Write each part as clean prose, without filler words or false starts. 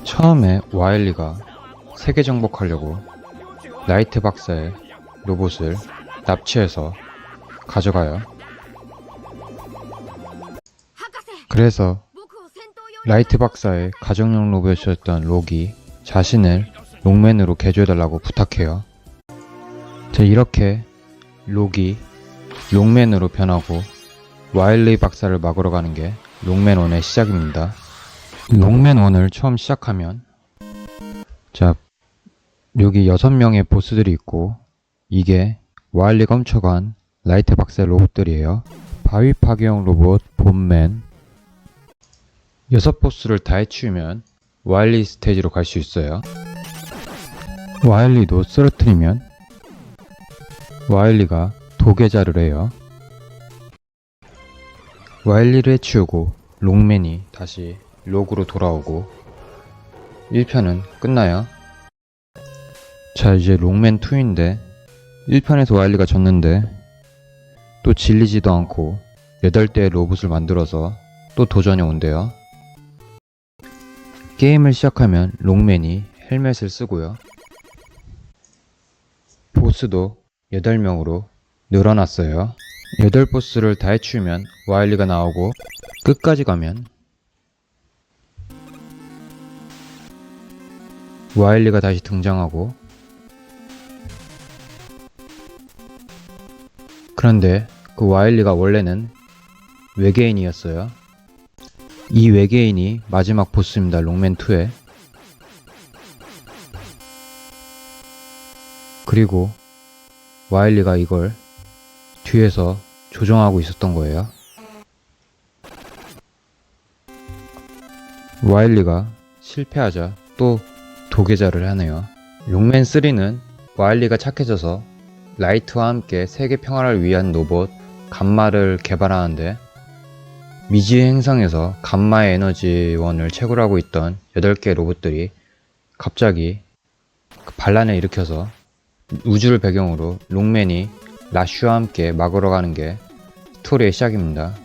처음에 와일리가 세계 정복하려고 라이트 박사의 로봇을 납치해서 가져가요. 그래서 라이트 박사의 가정용 로봇이었던 록이 자신을 록맨으로 개조해달라고 부탁해요. 자, 이렇게 록이 록맨으로 변하고 와일리 박사를 막으러 가는 게 록맨1의 시작입니다. 록맨1을 처음 시작하면 자, 여기 6명의 보스들이 있고 이게 와일리가 훔쳐간 라이트 박사의 로봇들이에요. 바위 파괴용 로봇 봄맨 6보스를 다 해치우면 와일리 스테이지로 갈 수 있어요. 와일리도 쓰러뜨리면 와일리가 도계자를 해요. 와일리를 해치우고 록맨이 다시 록으로 돌아오고 1편은 끝나요. 자, 이제 록맨2인데 1편에서 와일리가 졌는데 또 질리지도 않고 8대의 로봇을 만들어서 또 도전해 온대요. 게임을 시작하면 록맨이 헬멧을 쓰고요. 보스도 8명으로 늘어났어요. 8보스를 다 해치우면 와일리가 나오고 끝까지 가면 와일리가 다시 등장하고 그런데 그 와일리가 원래는 외계인이었어요. 이 외계인이 마지막 보스입니다. 록맨2에. 그리고 와일리가 이걸 뒤에서 조정하고 있었던 거예요. 와일리가 실패하자 또 도계자를 하네요. 록맨3는 와일리가 착해져서 라이트와 함께 세계 평화를 위한 로봇 감마를 개발하는데 미지의 행성에서 감마의 에너지원을 채굴하고 있던 8개의 로봇들이 갑자기 반란을 일으켜서 우주를 배경으로 록맨이 라쉬와 함께 막으러 가는 게 스토리의 시작입니다.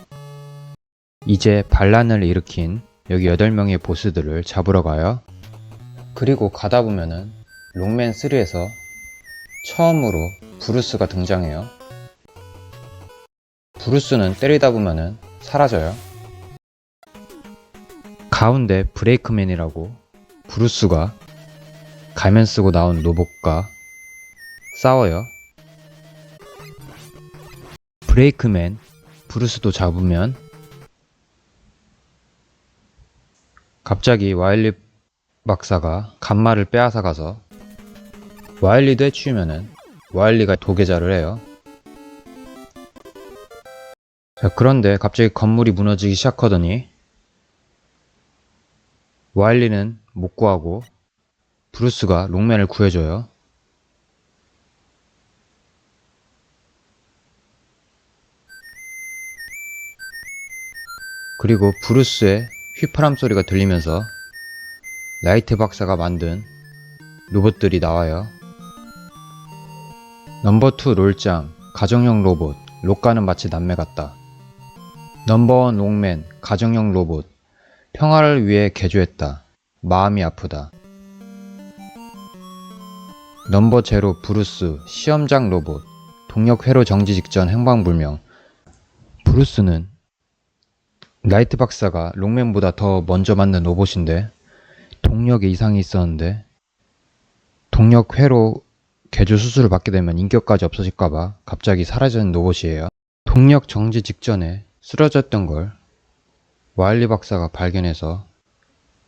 이제 반란을 일으킨 여기 8명의 보스들을 잡으러 가요. 그리고 가다 보면은 록맨3에서 처음으로 브루스가 등장해요. 브루스는 때리다 보면은 사라져요. 가운데 브레이크맨이라고 브루스가 가면 쓰고 나온 로봇과 싸워요. 브레이크맨 브루스도 잡으면 갑자기 와일리 박사가 감마를 빼앗아 가서 와일리도 해치우면은 와일리가 도계자를 해요. 자, 그런데 갑자기 건물이 무너지기 시작하더니 와일리는 못 구하고 브루스가 록맨을 구해줘요. 그리고 브루스의 휘파람 소리가 들리면서 라이트 박사가 만든 로봇들이 나와요. 넘버2 롤짱 가정용 로봇 록과는 마치 남매 같다. 넘버1 록맨 가정용 로봇 평화를 위해 개조했다. 마음이 아프다. 넘버0 브루스 시험장 로봇 동력 회로 정지 직전 행방불명. 브루스는 라이트 박사가 록맨보다 더 먼저 만든 로봇인데 동력에 이상이 있었는데 동력 회로 개조 수술을 받게 되면 인격까지 없어질까봐 갑자기 사라지는 로봇이에요. 동력 정지 직전에 쓰러졌던 걸 와일리 박사가 발견해서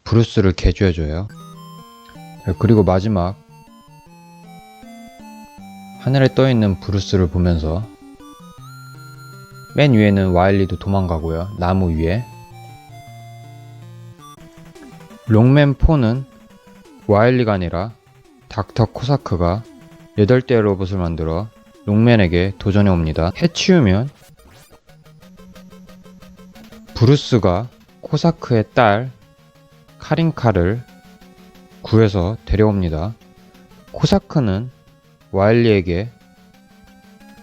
브루스를 개조해줘요. 그리고 마지막 하늘에 떠있는 브루스를 보면서 맨 위에는 와일리도 도망가고요. 나무 위에. 록맨4는 와일리가 아니라 닥터 코사크가 8대의 로봇을 만들어 록맨에게 도전해 옵니다. 해치우면 브루스가 코사크의 딸 카린카를 구해서 데려옵니다. 코사크는 와일리에게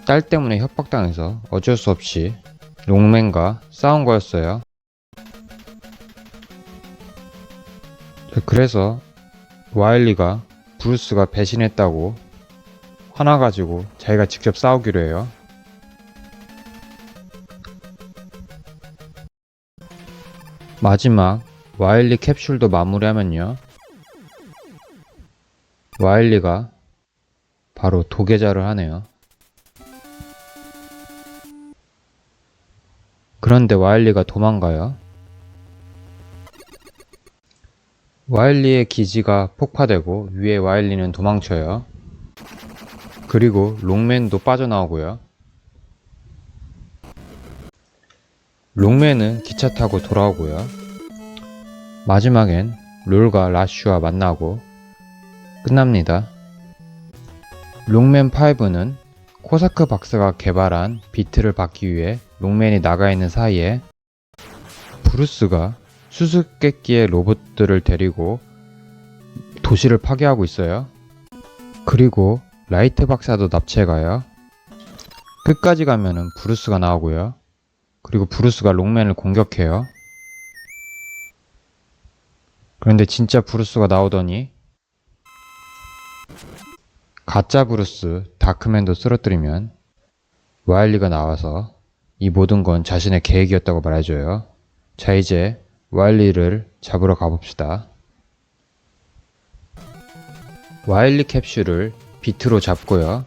딸 때문에 협박당해서 어쩔 수 없이 록맨과 싸운 거였어요. 그래서 와일리가 브루스가 배신했다고 화나가지고 자기가 직접 싸우기로 해요. 마지막 와일리 캡슐도 마무리하면요, 와일리가 바로 도계자를 하네요. 그런데 와일리가 도망가요. 와일리의 기지가 폭파되고 위에 와일리는 도망쳐요. 그리고 롱맨도 빠져나오고요. 롱맨은 기차 타고 돌아오고요. 마지막엔 롤과 라슈와 만나고 끝납니다. 롱맨 5는 코사크 박사가 개발한 비트를 받기 위해 롱맨이 나가 있는 사이에 브루스가 수수께끼의 로봇들을 데리고 도시를 파괴하고 있어요. 그리고 라이트 박사도 납치해가요. 끝까지 가면은 브루스가 나오고요. 그리고 브루스가 롱맨을 공격해요. 그런데 진짜 브루스가 나오더니 가짜 브루스 다크맨도 쓰러뜨리면 와일리가 나와서 이 모든 건 자신의 계획이었다고 말해줘요. 자, 이제 와일리를 잡으러 가봅시다. 와일리 캡슐을 비트로 잡고요.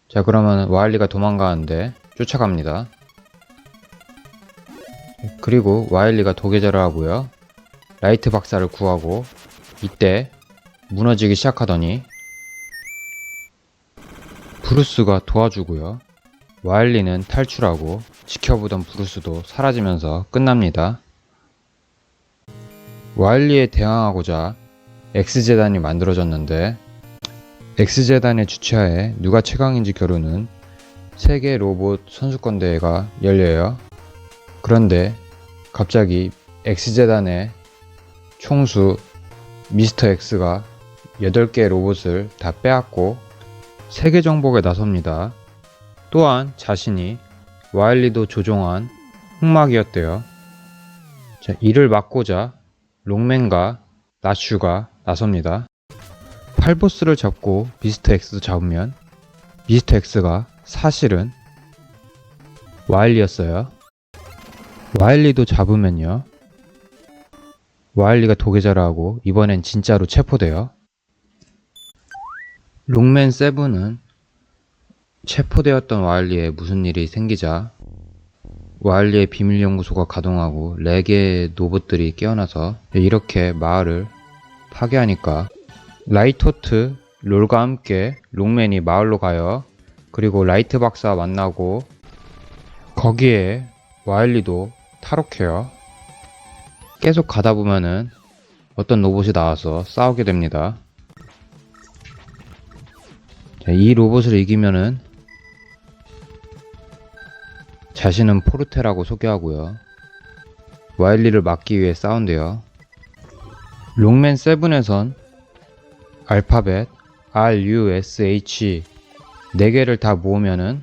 자, 그러면 와일리가 도망가는데 쫓아갑니다. 그리고 와일리가 도계자를 하고요. 라이트 박사를 구하고 이때 무너지기 시작하더니 브루스가 도와주고요. 와일리는 탈출하고 지켜보던 브루스도 사라지면서 끝납니다. 와일리에 대항하고자 X재단이 만들어졌는데 X재단의 주최하에 누가 최강인지 겨루는 세계 로봇 선수권 대회가 열려요. 그런데 갑자기 X재단의 총수 미스터 X가 8개의 로봇을 다 빼앗고 세계 정복에 나섭니다. 또한 자신이 와일리도 조종한 흑막이었대요. 자, 이를 막고자 롱맨과 라슈가 나섭니다. 팔보스를 잡고 미스터 X도 잡으면 미스터 X가 사실은 와일리였어요. 와일리도 잡으면요, 와일리가 도계자를 하고 이번엔 진짜로 체포돼요. 롱맨 7은 체포되었던 와일리에 무슨 일이 생기자 와일리의 비밀연구소가 가동하고 4개의 로봇들이 깨어나서 이렇게 마을을 파괴하니까 라이토트, 롤과 함께 롱맨이 마을로 가요. 그리고 라이트 박사 만나고 거기에 와일리도 탈옥해요. 계속 가다 보면은 어떤 로봇이 나와서 싸우게 됩니다. 자, 이 로봇을 이기면은 자신은 포르테라고 소개하고요. 와일리를 막기 위해 싸운대요. 롱맨 7에선 알파벳 RUSH 4개를 다 모으면은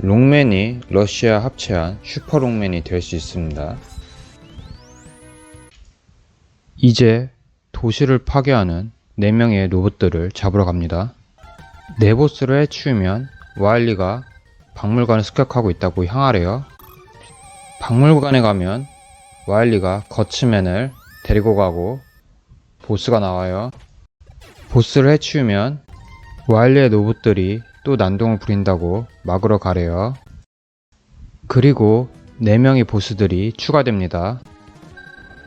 롱맨이 러시아 합체한 슈퍼 롱맨이 될 수 있습니다. 이제 도시를 파괴하는 4명의 로봇들을 잡으러 갑니다. 네보스를 해치우면 와일리가 박물관을 습격하고 있다고 향하래요. 박물관에 가면 와일리가 거치맨을 데리고 가고 보스가 나와요. 보스를 해치우면 와일리의 로봇들이 또 난동을 부린다고 막으러 가래요. 그리고 4명의 보스들이 추가됩니다.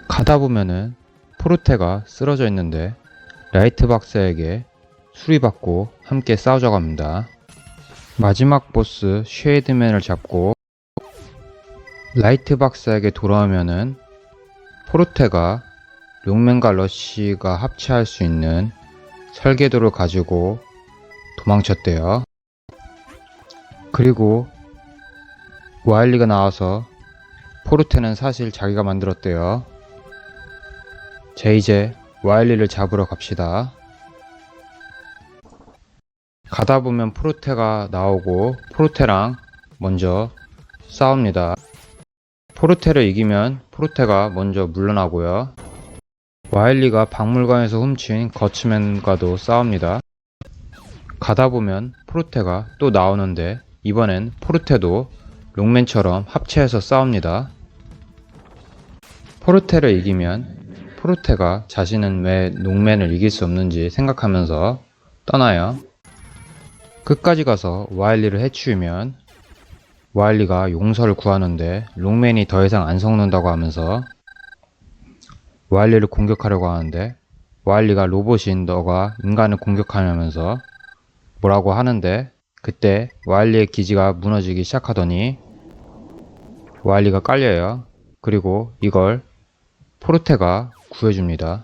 가다 보면은 포르테가 쓰러져 있는데 라이트 박사에게 수리받고 함께 싸우자고 합니다. 마지막 보스 쉐이드맨을 잡고 라이트 박사에게 돌아오면은 포르테가 롱맨과 러쉬가 합체할 수 있는 설계도를 가지고 도망쳤대요. 그리고 와일리가 나와서 포르테는 사실 자기가 만들었대요. 자, 이제 와일리를 잡으러 갑시다. 가다 보면 포르테가 나오고 포르테랑 먼저 싸웁니다. 포르테를 이기면 포르테가 먼저 물러나고요. 와일리가 박물관에서 훔친 거츠맨과도 싸웁니다. 가다보면 포르테가 또 나오는데 이번엔 포르테도 롱맨처럼 합체해서 싸웁니다. 포르테를 이기면 포르테가 자신은 왜 롱맨을 이길 수 없는지 생각하면서 떠나요. 끝까지 가서 와일리를 해치우면 와일리가 용서를 구하는데 롱맨이 더 이상 안 속는다고 하면서 와일리를 공격하려고 하는데 와일리가 로봇인 너가 인간을 공격하냐면서 뭐라고 하는데 그때 와일리의 기지가 무너지기 시작하더니 와일리가 깔려요. 그리고 이걸 포르테가 구해줍니다.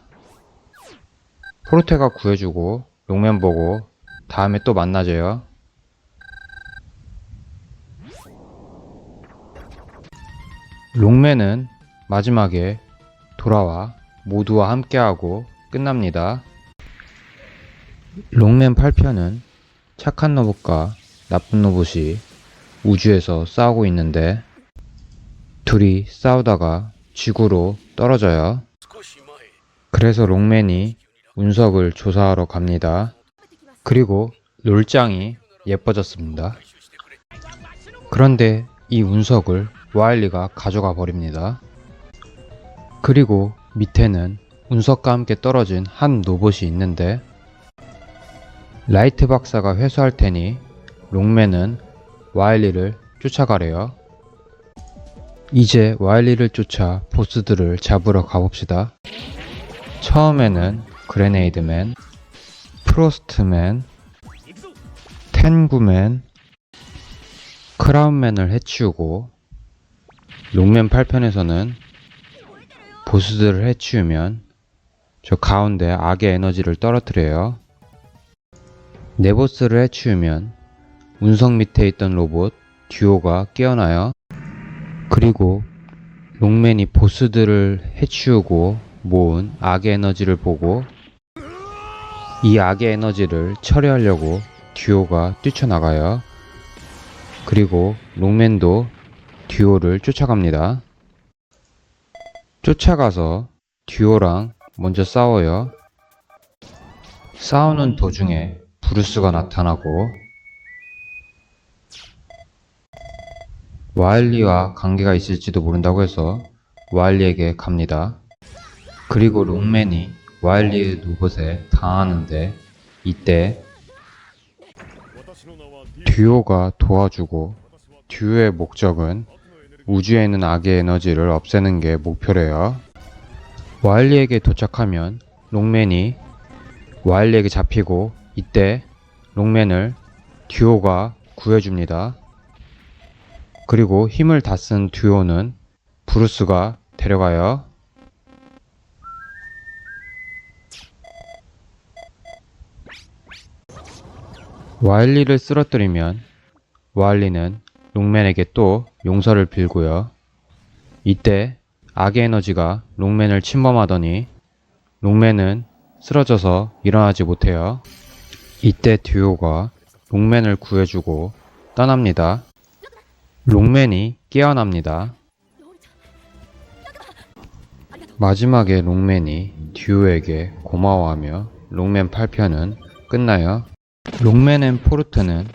포르테가 구해주고 롱맨 보고 다음에 또 만나줘요. 롱맨은 마지막에 돌아와 모두와 함께하고 끝납니다. 롱맨 8편은 착한 로봇과 나쁜 로봇이 우주에서 싸우고 있는데 둘이 싸우다가 지구로 떨어져요. 그래서 롱맨이 운석을 조사하러 갑니다. 그리고 롤짱이 예뻐졌습니다. 그런데 이 운석을 와일리가 가져가 버립니다. 그리고 밑에는 운석과 함께 떨어진 한 로봇이 있는데 라이트 박사가 회수할 테니 롱맨은 와일리를 쫓아가래요. 이제 와일리를 쫓아 보스들을 잡으러 가봅시다. 처음에는 그레네이드맨, 프로스트맨, 텐구맨, 크라운맨을 해치우고 롱맨 8편에서는 보스들을 해치우면 저 가운데 악의 에너지를 떨어뜨려요. 네 보스를 해치우면 운석 밑에 있던 로봇 듀오가 깨어나요. 그리고 롱맨이 보스들을 해치우고 모은 악의 에너지를 보고 이 악의 에너지를 처리하려고 듀오가 뛰쳐나가요. 그리고 롱맨도 듀오를 쫓아갑니다. 쫓아가서 듀오랑 먼저 싸워요. 싸우는 도중에 브루스가 나타나고 와일리와 관계가 있을지도 모른다고 해서 와일리에게 갑니다. 그리고 롱맨이 와일리의 로봇에 당하는데 이때 듀오가 도와주고 듀오의 목적은 우주에 있는 악의 에너지를 없애는 게 목표래요. 와일리에게 도착하면 롱맨이 와일리에게 잡히고 이때 롱맨을 듀오가 구해줍니다. 그리고 힘을 다 쓴 듀오는 브루스가 데려가요. 와일리를 쓰러뜨리면 와일리는 롱맨에게 또 용서를 빌고요. 이때 악의 에너지가 롱맨을 침범하더니 롱맨은 쓰러져서 일어나지 못해요. 이때 듀오가 롱맨을 구해주고 떠납니다. 롱맨이 깨어납니다. 마지막에 롱맨이 듀오에게 고마워하며 롱맨 8편은 끝나요. 롱맨 앤 포르테는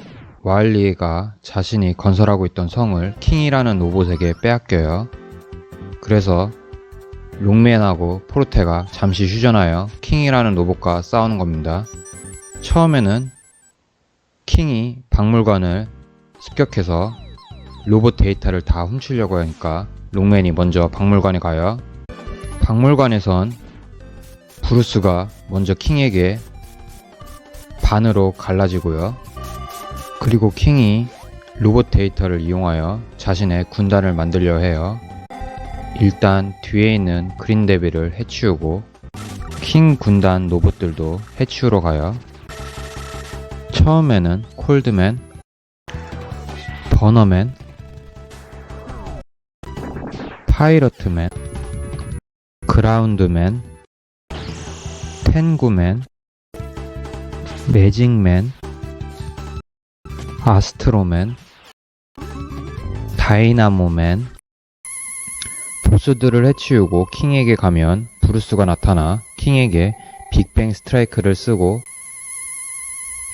와일리가 자신이 건설하고 있던 성을 킹이라는 로봇에게 빼앗겨요. 그래서 롱맨하고 포르테가 잠시 휴전하여 킹이라는 로봇과 싸우는 겁니다. 처음에는 킹이 박물관을 습격해서 로봇 데이터를 다 훔치려고 하니까 롱맨이 먼저 박물관에 가요. 박물관에선 브루스가 먼저 킹에게 반으로 갈라지고요. 그리고 킹이 로봇 데이터를 이용하여 자신의 군단을 만들려 해요. 일단 뒤에 있는 그린데빌을 해치우고 킹 군단 로봇들도 해치우러 가요. 처음에는 콜드맨, 버너맨, 파이러트맨, 그라운드맨, 텐구맨, 매직맨, 아스트로맨, 다이나모맨, 보스들을 해치우고 킹에게 가면 브루스가 나타나 킹에게 빅뱅 스트라이크를 쓰고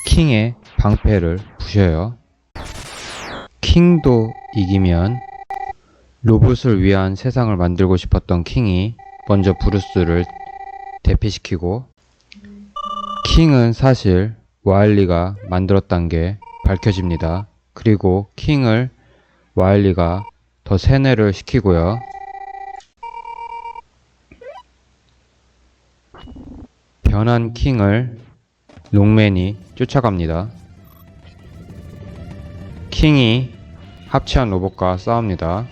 킹의 방패를 부셔요. 킹도 이기면 로봇을 위한 세상을 만들고 싶었던 킹이 먼저 브루스를 대피시키고, 킹은 사실 와일리가 만들었다는 게 밝혀집니다. 그리고 킹을 와일리가 더 세뇌를 시키고요. 변한 킹을 롱맨이 쫓아갑니다. 킹이 합체한 로봇과 싸웁니다.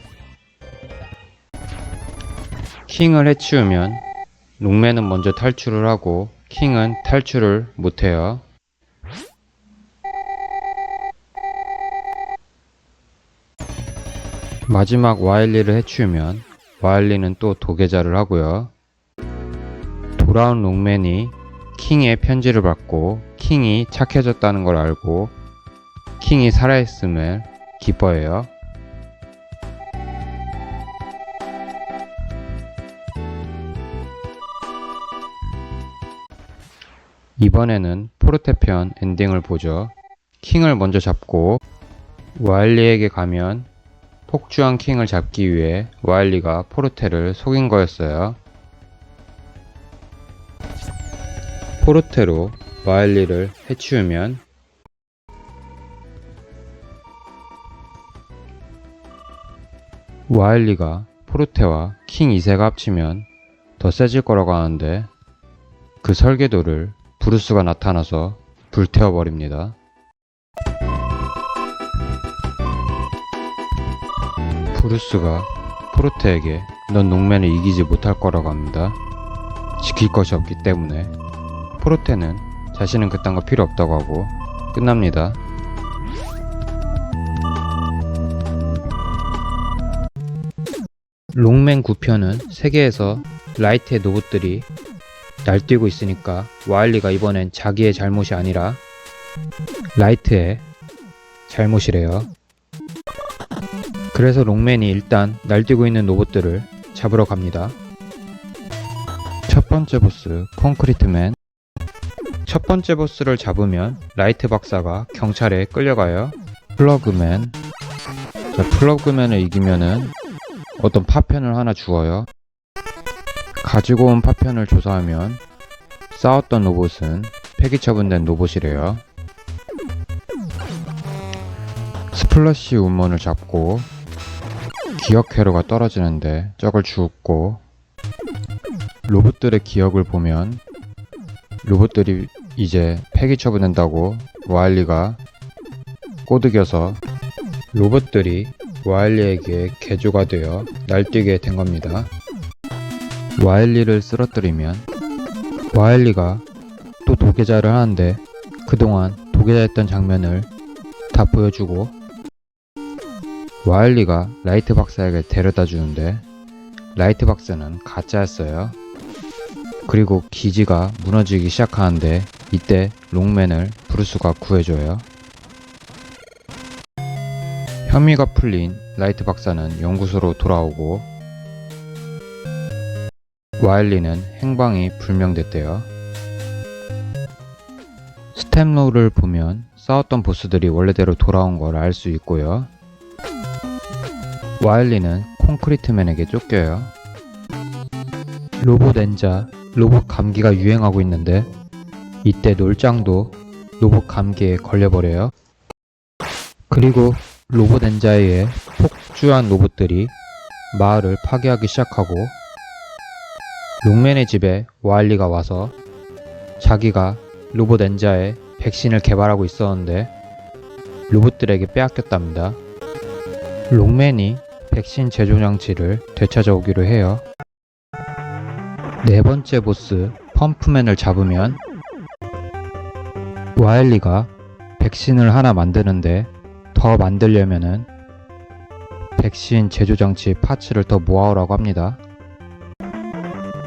킹을 해치우면 롱맨은 먼저 탈출을 하고 킹은 탈출을 못해요. 마지막 와일리를 해치우면 와일리는 또 도계자를 하고요. 돌아온 롱맨이 킹의 편지를 받고 킹이 착해졌다는 걸 알고 킹이 살아있음을 기뻐해요. 이번에는 포르테편 엔딩을 보죠. 킹을 먼저 잡고 와일리에게 가면 폭주한 킹을 잡기 위해 와일리가 포르테를 속인 거였어요. 포르테로 와일리를 해치우면 와일리가 포르테와 킹 2세가 합치면 더 세질 거라고 하는데, 그 설계도를 브루스가 나타나서 불태워버립니다. 브루스가 포르테에게 넌 롱맨을 이기지 못할 거라고 합니다. 지킬 것이 없기 때문에. 포르테는 자신은 그딴 거 필요 없다고 하고 끝납니다. 롱맨 9편은 세계에서 라이트의 로봇들이 날뛰고 있으니까 와일리가 이번엔 자기의 잘못이 아니라 라이트의 잘못이래요. 그래서 롱맨이 일단 날뛰고 있는 로봇들을 잡으러 갑니다. 첫 번째 보스 콘크리트맨. 첫 번째 보스를 잡으면 라이트 박사가 경찰에 끌려가요. 플러그맨. 플러그맨을 이기면은 어떤 파편을 하나 주어요. 가지고 온 파편을 조사하면 싸웠던 로봇은 폐기 처분된 로봇이래요. 스플러시 우먼을 잡고 기억 회로가 떨어지는데 저걸 주웠고, 로봇들의 기억을 보면 로봇들이 이제 폐기 처분된다고 와일리가 꼬드겨서 로봇들이 와일리에게 개조가 되어 날뛰게 된 겁니다. 와일리를 쓰러뜨리면 와일리가 또 도계자를 하는데 그동안 도계자했던 장면을 다 보여주고, 와일리가 라이트 박사에게 데려다 주는데 라이트 박사는 가짜였어요. 그리고 기지가 무너지기 시작하는데 이때 롱맨을 브루스가 구해줘요. 혐의가 풀린 라이트 박사는 연구소로 돌아오고 와일리는 행방이 불명됐대요. 스탬로를 보면 싸웠던 보스들이 원래대로 돌아온 걸 알 수 있고요. 와일리는 콘크리트맨에게 쫓겨요. 로봇 엔자, 로봇 감기가 유행하고 있는데 이때 놀짱도 로봇 감기에 걸려버려요. 그리고 로봇 엔자에 의해 폭주한 로봇들이 마을을 파괴하기 시작하고, 롱맨의 집에 와일리가 와서 자기가 로봇 엔자에 백신을 개발하고 있었는데 로봇들에게 빼앗겼답니다. 롱맨이 백신 제조 장치를 되찾아오기로 해요. 네 번째 보스 펌프맨을 잡으면 와일리가 백신을 하나 만드는데 더 만들려면은 백신 제조 장치 파츠를 더 모아오라고 합니다.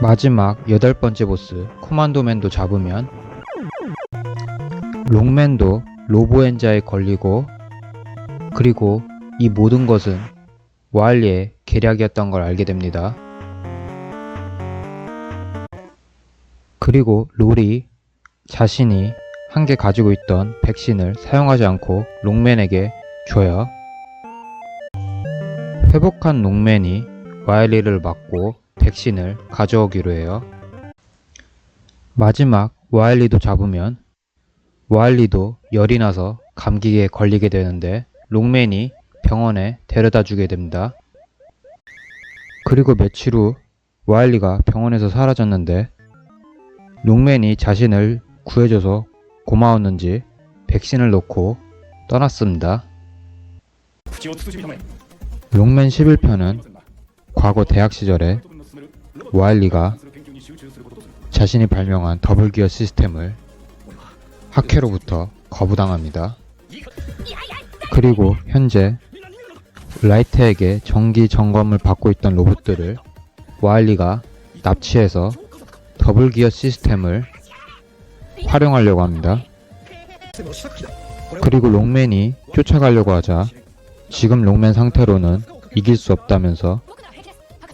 마지막 8번째 보스 코만도맨도 잡으면 롱맨도 로보엔자에 걸리고, 그리고 이 모든 것은 와일리의 계략이었던 걸 알게 됩니다. 그리고 롤이 자신이 한 개 가지고 있던 백신을 사용하지 않고 롱맨에게 줘요. 회복한 롱맨이 와일리를 맞고 백신을 가져오기로 해요. 마지막 와일리도 잡으면 와일리도 열이 나서 감기에 걸리게 되는데 롱맨이 병원에 데려다 주게 됩니다. 그리고 며칠 후 와일리가 병원에서 사라졌는데 롱맨이 자신을 구해줘서 고마웠는지 백신을 놓고 떠났습니다. 롱맨 11편은 과거 대학 시절에 와일리가 자신이 발명한 더블기어 시스템을 학회로부터 거부당합니다. 그리고 현재 라이트에게 정기 점검을 받고 있던 로봇들을 와일리가 납치해서 더블기어 시스템을 활용하려고 합니다. 그리고 롱맨이 쫓아가려고 하자 지금 롱맨 상태로는 이길 수 없다면서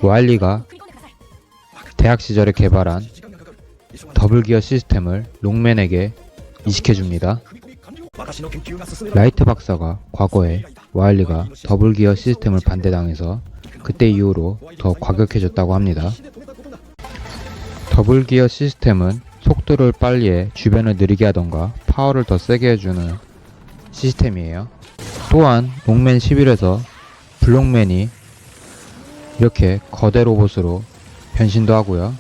와일리가 대학 시절에 개발한 더블기어 시스템을 롱맨에게 이식해줍니다. 라이트 박사가 과거에 와일리가 더블기어 시스템을 반대당해서 그때 이후로 더 과격해졌다고 합니다. 더블기어 시스템은 속도를 빨리 해 주변을 느리게 하던가 파워를 더 세게 해주는 시스템이에요. 또한 롱맨 11에서 블록맨이 이렇게 거대 로봇으로 변신도 하고요.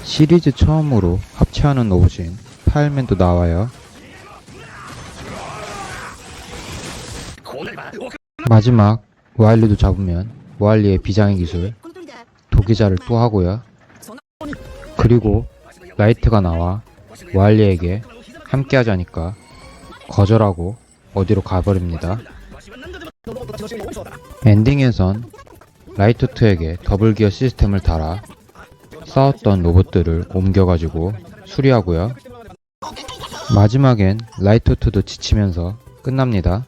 시리즈 처음으로 합체하는 로봇인 파일맨도 나와요. 마지막 와일리도 잡으면 와일리의 비장의 기술 도기자를 또 하고요. 그리고 라이트가 나와 와일리에게 함께 하자니까 거절하고 어디로 가버립니다. 엔딩에선 라이트2에게 더블기어 시스템을 달아 싸웠던 로봇들을 옮겨가지고 수리하고요. 마지막엔 라이트2도 지치면서 끝납니다.